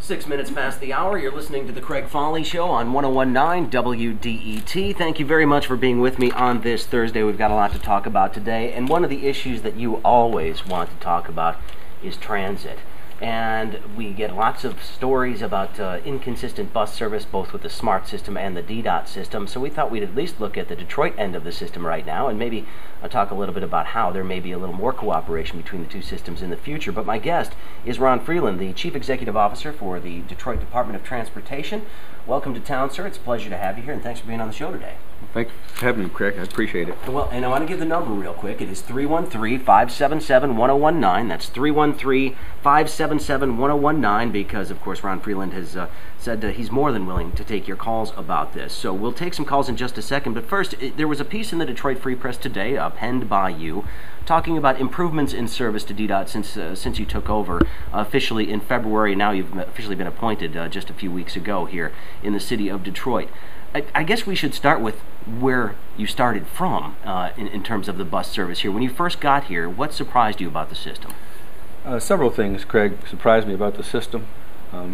6 minutes past the hour, you're listening to the Craig Fahle Show on 101.9 WDET. Thank you very much for being with me on this Thursday. We've got a lot to talk about today, and one of the issues that you always want to talk about is transit. And we get lots of stories about inconsistent bus service, both with the SMART system and the DDOT system. So we thought we'd at least look at the Detroit end of the system right now, and maybe talk a little bit about how there may be a little more cooperation between the two systems in the future. But my guest is Ron Freeland, the Chief Executive Officer for the Detroit Department of Transportation. Welcome to town, sir. It's a pleasure to have you here, and thanks for being on the show today. Thanks for having me, Craig. I appreciate it. Well, and I want to give the number real quick. It is 313-577-1019. That's 313-577-1019 because, of course, Ron Freeland has said he's more than willing to take your calls about this. So we'll take some calls in just a second. But first, there was a piece in the Detroit Free Press today, penned by you, talking about improvements in service to DDOT since you took over officially in February. Now you've officially been appointed just a few weeks ago here in the city of Detroit. I guess we should start with where you started from in terms of the bus service here. When you first got here, what surprised you about the system? Several things, Craig, surprised me about the system.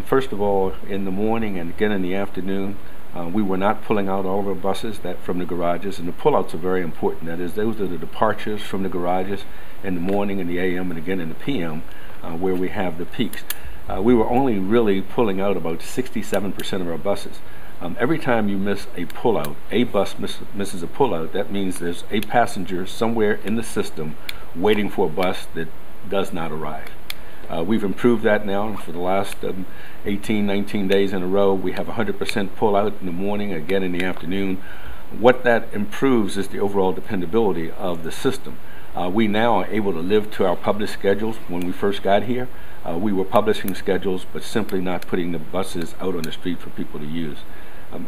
First of all, in the morning and again in the afternoon, we were not pulling out all of our buses from the garages, and the pullouts are very important. That is, those are the departures from the garages in the morning, in the AM, and again in the PM, where we have the peaks. We were only really pulling out about 67% of our buses. Every time you miss a pullout, a bus misses a pullout, that means there's a passenger somewhere in the system waiting for a bus that does not arrive. We've improved that now, and for the last 18, 19 days in a row, we have 100% pullout in the morning, again in the afternoon. What that improves is the overall dependability of the system. We now are able to live to our published schedules. When we first got here, we were publishing schedules, but simply not putting the buses out on the street for people to use.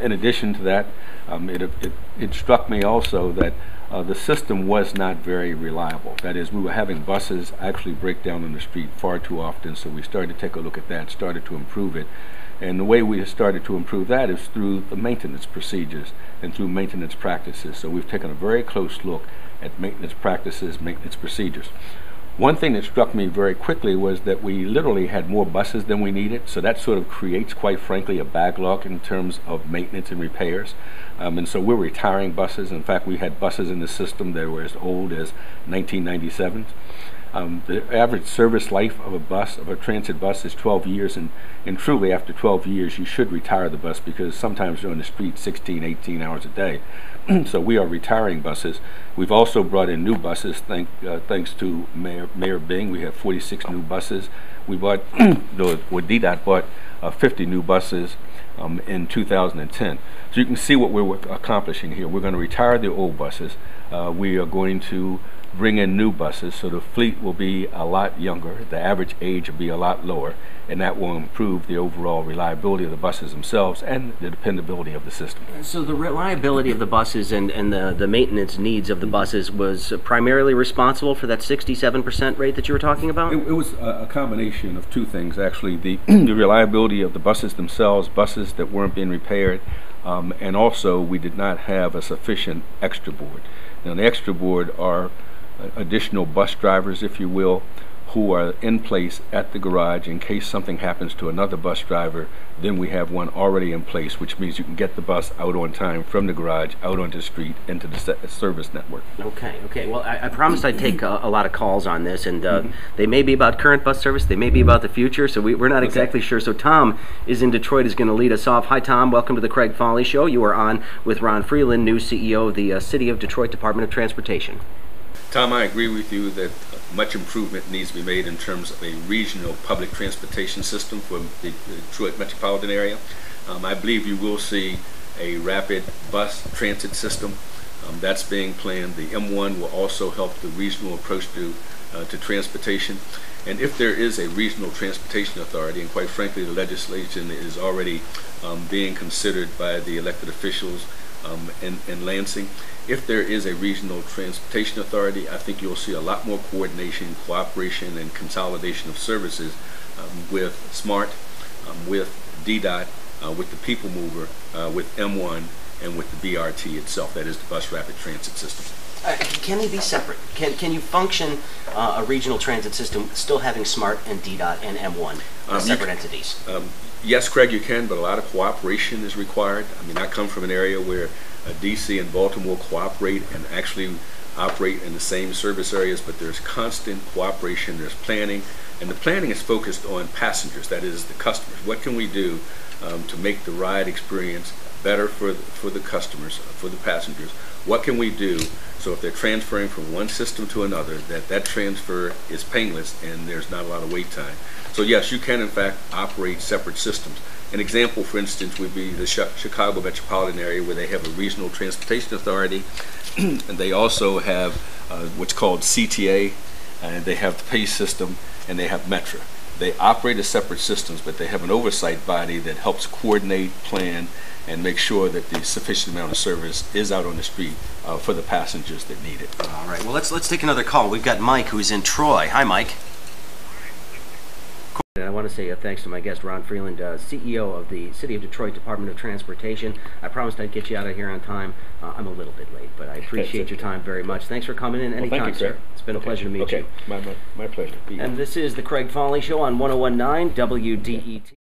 In addition to that, it struck me also that the system was not very reliable. That is, we were having buses actually break down on the street far too often, so we started to take a look at that, started to improve it. And the way we started to improve that is through the maintenance procedures and through maintenance practices. So we've taken a very close look at maintenance practices, maintenance procedures. One thing that struck me very quickly was that we literally had more buses than we needed, so that sort of creates, quite frankly, a backlog in terms of maintenance and repairs. And so we're retiring buses. In fact, we had buses in the system that were as old as 1997. The average service life of a transit bus is 12 years, and truly after 12 years you should retire the bus because sometimes you're on the street 16, 18 hours a day. So we are retiring buses. We've also brought in new buses, thanks to Mayor Bing. We have 46 new buses. We bought, DDOT bought 50 new buses in 2010. So you can see what we're accomplishing here. We're going to retire the old buses. We are going to bring in new buses, so the fleet will be a lot younger, the average age will be a lot lower, and that will improve the overall reliability of the buses themselves and the dependability of the system. So the reliability of the buses and the maintenance needs of the buses was primarily responsible for that 67% rate that you were talking about? It was a combination of two things, actually. The reliability of the buses themselves, buses that weren't being repaired, and also we did not have a sufficient extra board. Now the extra board are additional bus drivers, if you will, who are in place at the garage in case something happens to another bus driver. Then we have one already in place, which means you can get the bus out on time from the garage, out onto the street, into the service network. Okay. Well, I promised I'd take a lot of calls on this, and they may be about current bus service, they may be about the future, so we're not exactly sure. So Tom is in Detroit, is going to lead us off. Hi, Tom. Welcome to the Craig Fahle Show. You are on with Ron Freeland, new CEO of the City of Detroit Department of Transportation. Tom, I agree with you that much improvement needs to be made in terms of a regional public transportation system for the Detroit metropolitan area. I believe you will see a rapid bus transit system. That's being planned. The M1 will also help the regional approach to transportation. And if there is a regional transportation authority, and quite frankly the legislation is already being considered by the elected officials in Lansing, if there is a regional transportation authority, I think you'll see a lot more coordination, cooperation, and consolidation of services with SMART, with DDOT, with the People Mover, with M1, and with the BRT itself, that is the Bus Rapid Transit System. Can they be separate? Can you function a regional transit system still having SMART and DDOT and M1 as separate entities? Yes, Craig, you can, but a lot of cooperation is required. I mean, I come from an area where DC and Baltimore cooperate and actually operate in the same service areas, but there's constant cooperation, there's planning, and the planning is focused on passengers, that is the customers. What can we do to make the ride experience better for the customers, for the passengers? What can we do so if they're transferring from one system to another, that transfer is painless and there's not a lot of wait time? So yes, you can in fact operate separate systems. An example, for instance, would be the Chicago metropolitan area, where they have a regional transportation authority, and they also have what's called CTA, and they have the PACE system, and they have Metra. They operate as separate systems, but they have an oversight body that helps coordinate, plan, and make sure that the sufficient amount of service is out on the street for the passengers that need it. All right. Well, let's take another call. We've got Mike, who's in Troy. Hi, Mike. And I want to say thanks to my guest, Ron Freeland, CEO of the City of Detroit Department of Transportation. I promised I'd get you out of here on time. I'm a little bit late, but I appreciate your time very much. Thanks for coming in anytime, thank you, sir. It's been a pleasure to meet you. My pleasure. And this is the Craig Fahle Show on 101.9 WDET.